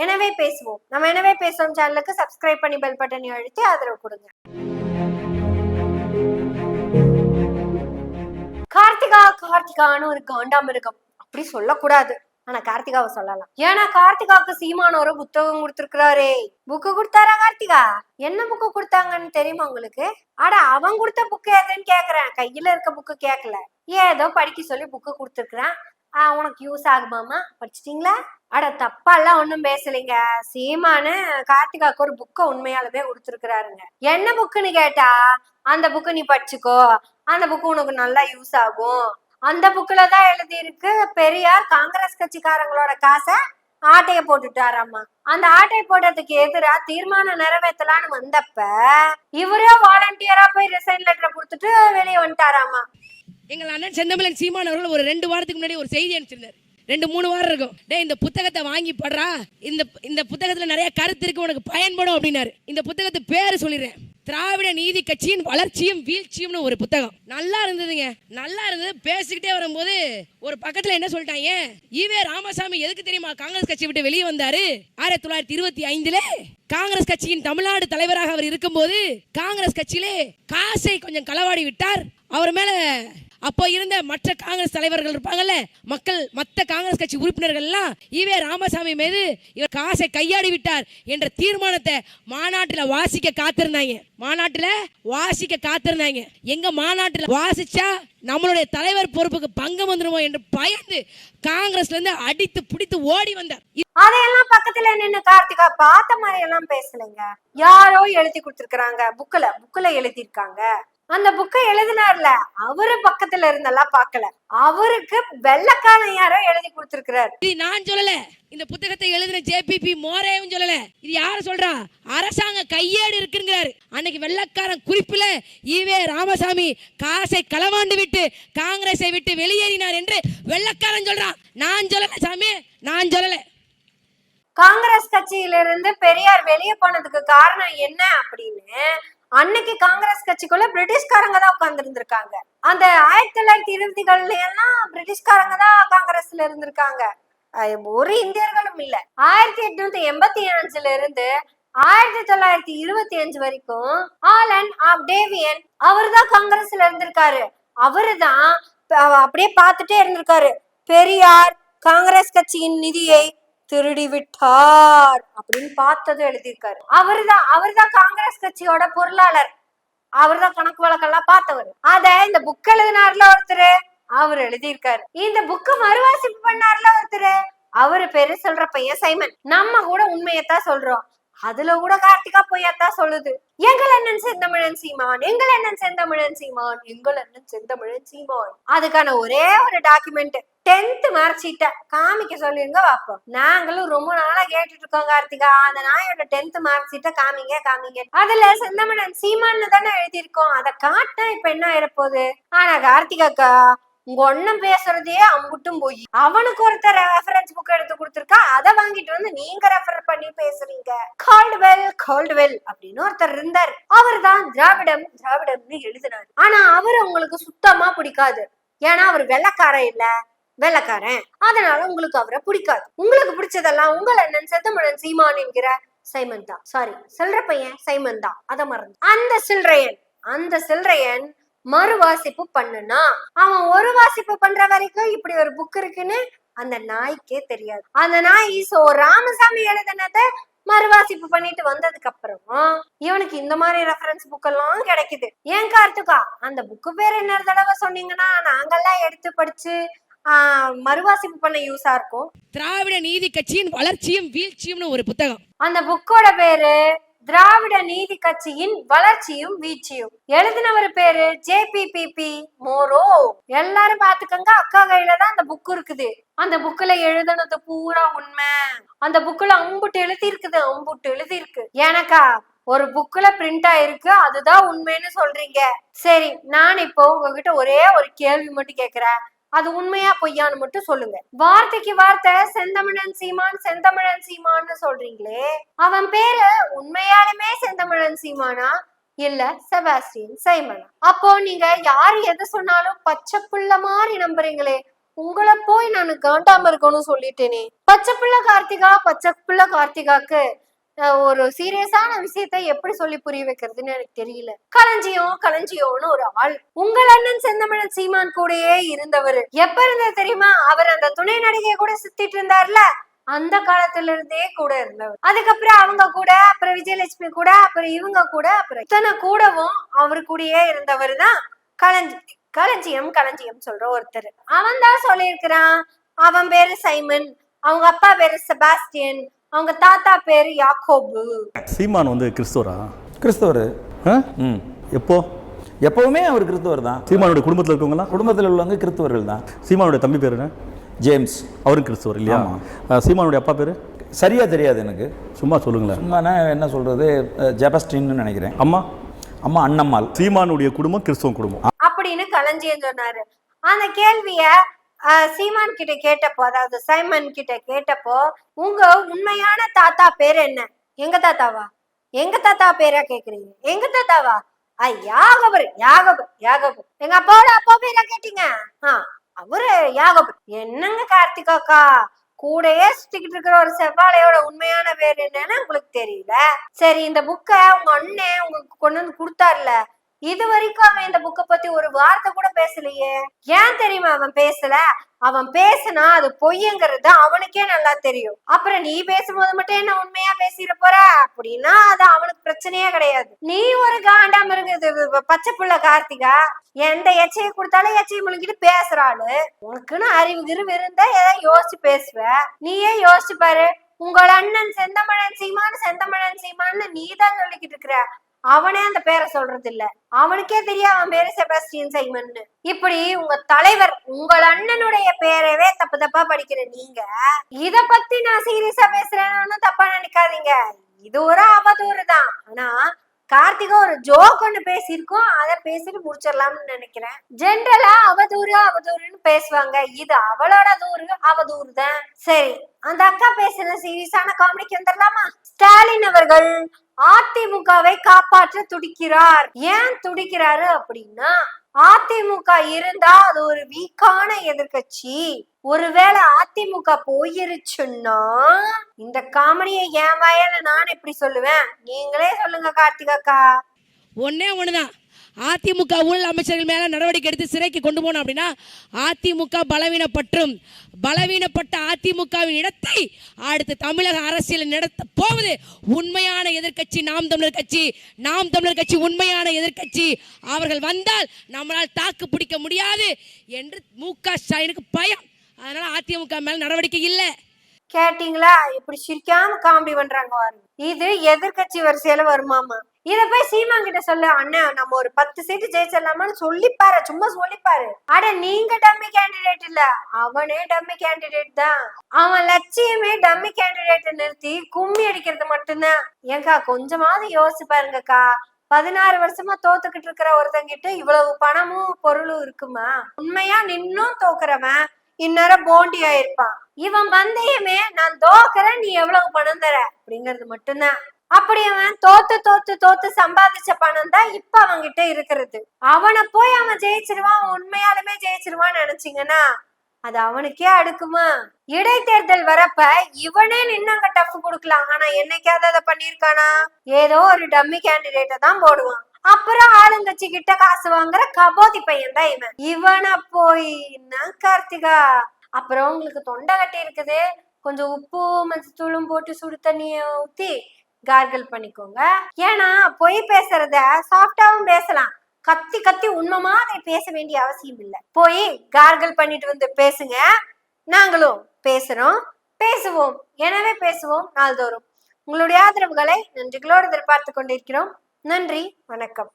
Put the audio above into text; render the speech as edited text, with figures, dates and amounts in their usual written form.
எனவே பேசுவோம். நம்ம எனவே பேசுவோம் சேனலுக்கு சப்ஸ்கிரைப் பண்ணி பெல் பட்டனை அழுத்தி ஆதரவு கொடுங்க. கார்த்திகான்னு ஒரு காண்டாமிருகம் அப்படி சொல்லக்கூடாது, ஆனா கார்த்திகாவை சொல்லலாம். ஏன்னா கார்த்திகாவுக்கு சீமான் ஒரு புத்தகம் கொடுத்திருக்கிறாரே. புக்கு கொடுத்தாரா கார்த்திகா? என்ன புக்கு கொடுத்தாங்கன்னு தெரியுமா உங்களுக்கு? அட அவன் கொடுத்த புக்கு எதுன்னு கேக்குறேன், கையில இருக்க புக்கு கேட்கல. ஏதோ படிக்க சொல்லி புக்கு கொடுத்துருக்குறான். உனக்கு யூஸ் ஆகுமாமா, படிச்சிட்டீங்களா? அட தப்பா எல்லாம் ஒண்ணும் பேசலைங்க. சீமானு கார்த்திகாவுக்கு ஒரு புக்கை உண்மையாலுமே கொடுத்துருக்கிறாருங்க. என்ன புக்குன்னு கேட்டா, அந்த புக்கு நீ படிச்சுக்கோ, அந்த புக்கு உனக்கு நல்லா யூஸ் ஆகும். அந்த புக்குல தான் எழுதி இருக்கு, பெரியார் காங்கிரஸ் கட்சிக்காரங்களோட காசை ஆட்டைய போட்டுட்டாராமா. அந்த ஆட்டையை போட்டதுக்கு எதிரா தீர்மானம் நிறைவேற்றலான்னு வந்தப்ப இவரே வாலண்டியரா போய் ரிசைன் லெட்டரை கொடுத்துட்டு வெளியே வந்துட்டாராமா. எங்கள் அண்ணன் செந்தமிழன் சீமான் அவர்கள் ஒரு 2 வாரத்துக்கு முன்னாடி ஒரு செய்தி அனுப்பிச்சிருந்தார். 2-3 வாரம் இருக்கும். இந்த புத்தகத்தை வாங்கி படுறா, இந்த புத்தகத்துல நிறைய கருத்து இருக்கு, உனக்கு பயன்படும் அப்படின்னாரு. இந்த புத்தகத்து பேரு சொல்லிடுறேன், திராவிட நீதி கட்சியின் வளர்ச்சியும் வீழ்ச்சியும்னு ஒரு புத்தகம். நல்லா இருந்ததுங்க, நல்லா இருந்தது. பேசிக்கிட்டே வரும்போது ஒரு பக்கத்துல என்ன சொல்லிட்டாங்க, ஈவே ராமசாமி எதுக்கு தெரியுமா காங்கிரஸ் கட்சி விட்டு வெளியே வந்தாரு? 1925 காங்கிரஸ் கட்சியின் தமிழ்நாடு தலைவராக அவர் இருக்கும்போது காங்கிரஸ் கட்சியிலே காசை கொஞ்சம் களவாடி விட்டார். அவர் மேல அப்போ இருந்த மற்ற காங்கிரஸ் தலைவர்கள் இருப்பாங்கல்ல, மற்ற காங்கிரஸ் கட்சி உறுப்பினர்கள் எல்லாம் ஈவே ராமசாமி மீது இவர் காசை கையாடி விட்டார் என்ற தீர்மானத்தை மாநாட்டில் வாசிக்க காத்திருந்தாங்க. எங்க மாநாட்டில் வாசிச்சா நம்மளுடைய தலைவர் பொறுப்புக்கு பங்கம் வந்துருமோ என்று பயந்து காங்கிரஸ்ல இருந்து அடித்து பிடித்து ஓடி வந்தார். அதையெல்லாம் பக்கத்துல நின்று கார்த்திகா பார்த்த மாதிரி எல்லாம் பேசலைங்க. யாரோ எழுதி கொடுத்திருக்காங்க, புக்ல எழுதியிருக்காங்க. அந்த புக்கை எழுதினார்ல, அவரு பக்கத்துல இருந்தெல்லாம் பார்க்கல, அவருக்கு வெள்ளக்காரன் யாரோ எழுதி கொடுத்திருக்கிறார். இது நான் சொல்லல, இந்த புத்தகத்தை எழுதின ஜேபிபி மோரேவும் சொல்லல. இது யாரு சொல்றா? அரசாங்க கையேடு இருக்குங்கிறாரு. அன்னைக்கு வெள்ளக்காரன் குறிப்பில ஈவே ராமசாமி காசை களவாண்டு விட்டு காங்கிரஸை விட்டு வெளியேறினார் என்று வெள்ளக்காரன் சொல்றான். நான் சொல்லல சாமி, நான் சொல்லல. காங்கிரஸ் கட்சியிலிருந்து பெரியார் வெளியே போனதுக்கு காரணம் என்ன அப்படின்னு அன்னைக்கு காங்கிரஸ் கட்சிக்குள்ள பிரிட்டிஷ்காரங்க தான் உட்கார்ந்து இருந்திருக்காங்க. அந்த 1920 எல்லாம் பிரிட்டிஷ்காரங்க தான் காங்கிரஸ்ல இருந்திருக்காங்க, ஒரு இந்தியர்களும் இல்ல. 1885 இருந்து 1925 வரைக்கும் ஆலன் ஆப் டேவியன் அவர்தான் காங்கிரஸ்ல இருந்திருக்காரு. அவருதான் அப்படியே பார்த்துட்டே இருந்திருக்காரு, பெரியார் காங்கிரஸ் கட்சியின் நிதியை திருடி விட்டார் அப்படின்னு பார்த்ததும் எழுதியிருக்காரு. அவர்தான் காங்கிரஸ் கட்சியோட பொருளாளர், அவர்தான் கணக்கு வழக்கெல்லாம் பார்த்தவர். அத இந்த புக் எழுதினார்ல ஒருத்தரு, அவர் எழுதியிருக்காரு. இந்த புக்கு மறுவாசிப்பு பண்ணார்ல ஒருத்தரு, அவரு பேரு சொல்ற பையன் சைமன். நம்ம கூட உண்மையத்தான் சொல்றோம், அதுல கூட கார்த்திகா பொய்யாத்தான் சொல்லுது. எங்கள் அண்ணன் செந்தமிழன் சீமான், எங்கள் அண்ணன் செந்தமிழன் சீமான், எங்கள் அண்ணன் செந்தமிழன் சீமான். அதுக்கான ஒரே ஒரு டாக்குமெண்ட் 10th மார்க் ஷீட்டை காமிக்க சொல்லிருங்க பாப்போம். நாங்களும் ரொம்ப நாளா கேட்டுட்டு இருக்கோம் கார்த்திகா, அந்த நாயோட 10th மார்க் ஷீட்டை காமிங்க. அதுல செந்தமிழன் சீமான்னு தானே எழுதியிருக்கோம், அதை காட்டினா இப்ப என்ன ஆயிரப்போகுது? ஆனா கார்த்திகாக்கா உங்க ஒண்ணும் பேசுறதே அம்புட்டும் போய் அவனுக்கு ஒருத்தர் ரெஃபரன்ஸ் புக் எடுத்து கொடுத்துருக்கா, அதை வாங்கிட்டு வந்து நீங்க ரெஃபர் பண்ணி பேசுறீங்க. கால்டுவெல் அப்படின்னு ஒருத்தர் இருந்தார், அவர் தான் திராவிடம்னு எழுதினார். ஆனா அவரு உங்களுக்கு சுத்தமா பிடிக்காது, ஏன்னா அவர் வெள்ளக்காரன், அதனால உங்களுக்கு அவரை பிடிக்காது. உங்களுக்கு பிடிச்சதெல்லாம் உங்கள் அண்ணன் செந்தமிழன் சீமான் என்கிற சைமன் தான், சாரி சில்ற பையன் சைமன் தான், அதை மறந்து. அந்த சில்றையன் மறுவாசிப்பு பண்ணுனா அவன் ஒரு வாசிப்பு பண்ற வரைக்கும் இப்படி ஒரு புக் இருக்குன்னு அந்த நாய்க்கே தெரியாது. அந்த நாய் ராமசாமி எழுதினத மறுவாசிப்பு பண்ணிட்டு வந்ததுக்கு அப்புறம் இவனுக்கு இந்த மாதிரி ரெஃபரன்ஸ் புக் எல்லாம் கிடைக்குது. ஏன் கார்த்திகா, அந்த புக்கு பேர் என்ன தடவை சொன்னீங்கன்னா நாங்கெல்லாம் எடுத்து படிச்சு மறுவாசிப்பு பண்ண யூஸா இருக்கும். திராவிட நீதி கட்சியின் வளர்ச்சியும் வீழ்ச்சியும் ஒரு புத்தகம். அந்த புக்கோட பேரு திராவிட நீதி கட்சியின் வளர்ச்சியும் வீழ்ச்சியும். எழுதினவர் பேரு ஜேபிபி மோரோ. எல்லாரும் பாத்துக்கங்க, அக்கா கையில தான் அந்த புக் இருக்குது. அந்த புக்ல எழுதுனது பூரா உண்மை. அந்த புக்ல அம்புட்டு எழுதிருக்கு. எனக்கா ஒரு புக்ல பிரிண்ட் ஆயிருக்கு, அதுதான் உண்மைன்னு சொல்றீங்க. சரி, நான் இப்போ உங்ககிட்ட ஒரே ஒரு கேள்வி மட்டும் கேக்குறேன், அது உண்மையா பொய்யான்னு மட்டும் சொல்லுங்க. வார்த்தைக்கு வார்த்தை செந்தமிழன் சீமான்னு சொல்றீங்களே, அவன் பேரு உண்மையாலுமே செந்தமிழன் சீமானா இல்ல செபாஸ்டியன் சைமனா? அப்போ நீங்க யாரு எது சொன்னாலும் பச்சை புள்ள மாதிரி நம்புறீங்களே, உங்களை போய் நான் காண்டாம இருக்கணும்னு சொல்லிட்டேனே. பச்சை பிள்ளை கார்த்திகாக்கு ஒரு சீரியஸான விஷயத்த எப்படி சொல்லி புரிய வைக்கிறதுன்னு எனக்கு தெரியல. களஞ்சியம்னு ஒரு ஆள் உங்கள் அண்ணன் செந்தமிழன் சீமான் கூடயே இருந்தவர். எப்ப இருந்தது தெரியுமா? அவர் அந்த துணை நடிகை கூட சுத்திட்டு இருந்தார்ல, அந்த காலத்துல இருந்தே கூட இருந்தவர். அதுக்கப்புறம் அவங்க கூட, அப்புறம் விஜயலட்சுமி கூட, அப்புறம் இவங்க கூட, அப்புறம் இத்தனை கூடவும் அவரு கூடயே இருந்தவர் தான் களஞ்சியம் சொல்ற ஒருத்தர். அவன் தான் சொல்லியிருக்கிறான், அவன் பேரு சைமன், அவங்க அப்பா பேரு செபாஸ்டியன், அவங்க தாத்தா பேரு யாக்கோபு. சீமான் வந்து கிறிஸ்தவர். எப்போ? எப்பவுமே அவர் கிறிஸ்தவர் தான். சீமானுடைய குடும்பத்தில் இருக்கவங்களாம் குடும்பத்தில் உள்ளவங்க கிறிஸ்தவர்கள் தான். சீமானுடைய தம்பி பேரு என்ன? ஜேம்ஸ். அவரும் கிறிஸ்தவர் இல்லையா? சீமானுடைய அப்பா பேரு சரியா தெரியாது எனக்கு. சும்மா சொல்லுங்களேன். சும்மா என்ன சொல்றது, ஜெபஸ்டின்னு நினைக்கிறேன். அம்மா அண்ணம்மாள். சீமானுடைய குடும்பம் கிறிஸ்தவ குடும்பம் அப்படின்னு களஞ்சியம் சொன்னாரு. அந்த கேள்விய சீமான் கிட்ட கேட்டப்போ, அதாவது சைமன் கிட்ட கேட்டப்போ, உங்க உண்மையான தாத்தா பேரு என்ன? எங்க தாத்தாவா? எங்க தாத்தா பேரா கேக்குறீங்க? எங்க தாத்தாவா? யாகபர். எங்க அப்பாவோட அப்பா பேரா கேட்டீங்க? அவரு யாகபர். என்னங்க கார்த்திகாக்கா, கூடயே சுத்திக்கிட்டு இருக்கிற ஒரு செவ்வாழையோட உண்மையான பேர் என்னன்னு உங்களுக்கு தெரியல. சரி, இந்த புக்கை உங்க அண்ணன் உங்களுக்கு கொண்டு வந்து கொடுத்தாருல, இது வரைக்கும் அவன் இந்த புக்கை பத்தி ஒரு வார்த்தை கூட பேசலையே. ஏன் தெரியுமா அவன் பேசல? அவன் பேசுனா அது பொய்யுங்கிறது அவனுக்கே நல்லா தெரியும். அப்புறம் நீ பேசும்போது மட்டும் என்ன உண்மையா பேசிட போற அப்படின்னா அது அவனுக்கு பிரச்சனையே கிடையாது. நீ ஒரு காண்டாம இருக்குது பச்சை புள்ள கார்த்திகா, எந்த எச்சையை கொடுத்தாலும் எச்சையை முழுங்கிட்டு பேசுறாளு. உனக்குன்னு அறிவு கிருவு இருந்தா ஏதாவது யோசிச்சு பேசுவ. நீயே யோசிச்சு பாரு, உங்கள் அண்ணன் செந்தமிழன் சீமான்னு நீதான் சொல்லிக்கிட்டு இருக்கிற. அவனே அந்த பேரை சொல்றது இல்ல, அவனுக்கே தெரியும் அவன் பேரு செபாஸ்டியன் சைமன். இப்படி உங்க தலைவர் உங்கள் அண்ணனுடைய பேரவே தப்பா படிக்கிற நீங்க இத பத்தி நான் சீரியஸா பேசுறேன்னு தப்பா நினைக்காதீங்க. இது ஒரு அவதூறு தான். ஆனா கார்த்திகா ஒரு ஜோக் ஒண்ணு பேசியிருக்கோம், அதை பேசிட்டு முடிச்சிடலாம்னு நினைக்கிறேன். ஜென்ரலா அவதூறுன்னு பேசுவாங்க, இது அவளோட அவதூறு தான். சரி, அந்த அக்கா பேசுற சீரியஸான காமெடிக்கு வந்துடலாமா? ஸ்டாலின் அவர்கள் அதிமுகவை காப்பாற்ற துடிக்கிறார். ஏன் துடிக்கிறாரு அப்படின்னா, அதிமுக இருந்தா அது ஒரு வீக்கான எதிர்கட்சி. ஒருவேளை அதிமுக போயிருச்சுன்னா இந்த காமெடியை என் வாயால நான் எப்படி சொல்லுவேன்? நீங்களே சொல்லுங்க கார்த்திகாக்கா. ஒண்ணுதான், அதிமுக ஊழல் அமைச்சர்கள் மேல நடவடிக்கை எடுத்து சிறைக்கு கொண்டு போனோம் அப்படின்னா அதிமுக பலவீனப்பட்ட அதிமுகவின் இடத்தை அடுத்து தமிழக அரசியல் நடத்த போவது உண்மையான எதிர்க்கட்சி நாம் தமிழர் கட்சி உண்மையான எதிர்க்கட்சி. அவர்கள் வந்தால் நம்மளால் தாக்கு பிடிக்க முடியாது என்று மு.க. ஸ்டாலினுக்கு பயம். அதனால அதிமுக மேல நடவடிக்கை இல்லை. கேட்டீங்களா? இப்படி சிரிக்காம காமெடி பண்றாங்க பாருங்க. இது எதிர்கட்சி வரிசையில வருமாமா. இத போய் சீமான் கிட்ட சொல்லு, அண்ணன் நம்ம ஒரு 10 சீட்டு ஜெயிச்சிடலாமான்னு சொல்லிப்பாரு, சும்மா சொல்லிப்பாரு. அட நீங்க டம்மி கேண்டிடேட் இல்ல, அவனே டம்மி கேண்டிடேட் தான். அவன் லட்சியமே டம்மி கேண்டிடேட் நிறுத்தி கும்மி அடிக்கிறது மட்டும்தான். ஏங்கா கொஞ்சமாவது யோசிச்சு பாருங்கக்கா. 16 வருஷமா தோத்துக்கிட்டு இருக்கிற ஒருத்தங்கிட்ட இவ்வளவு பணமும் பொருளும் இருக்குமா? உண்மையா நின்னும் தோக்குறவன் இந்நேரம் போண்டி ஆயிருப்பான். இவன் பந்தயமே நான் தோக்குறேன், நீ எவ்வளவு பணம் தர அப்படிங்கிறது மட்டும்தான். அப்படி அவன் தோத்து சம்பாதிச்ச பணம் தான் இப்ப அவன்கிட்ட இருக்கிறது. அவனை போய் அவன் ஜெயிச்சிருவான், உண்மையாலுமே ஜெயிச்சிருவான்னு நினைச்சீங்கன்னா அது அவனுக்கே அடுக்குமா? இடைத்தேர்தல் வரப்ப இவனே நின்னு அங்க டஃப் கொடுக்கலாம். ஆனா என்னைக்காவது அதை பண்ணிருக்கானா? ஏதோ ஒரு டம்மி கேண்டிடேட்டை தான் போடுவான். அப்புறம் ஆளுங்கட்சி கிட்ட காசு வாங்குற கபோதி பையன் தான் இவன். இவனை போய் கார்த்திகா, அப்புறம் உங்களுக்கு தொண்டை கட்டி இருக்குது, கொஞ்சம் உப்பு மஞ்சத்தூளும் போட்டு சுடு தண்ணிய ஊத்தி கார்கிள் பண்ணிக்கோங்க. ஏன்னா பொய் பேசுறத சாஃப்டாவும் பேசலாம், கத்தி உண்மை மாதிரி பேச வேண்டிய அவசியம் இல்லை. போய் கார்கிள் பண்ணிட்டு வந்து பேசுங்க. நாங்களும் பேசுவோம். எனவே பேசுவோம் நாள்தோறும். உங்களுடைய ஆதரவுகளை நன்றிகளோடு எதிர்பார்த்து கொண்டிருக்கிறோம். நன்றி, வணக்கம்.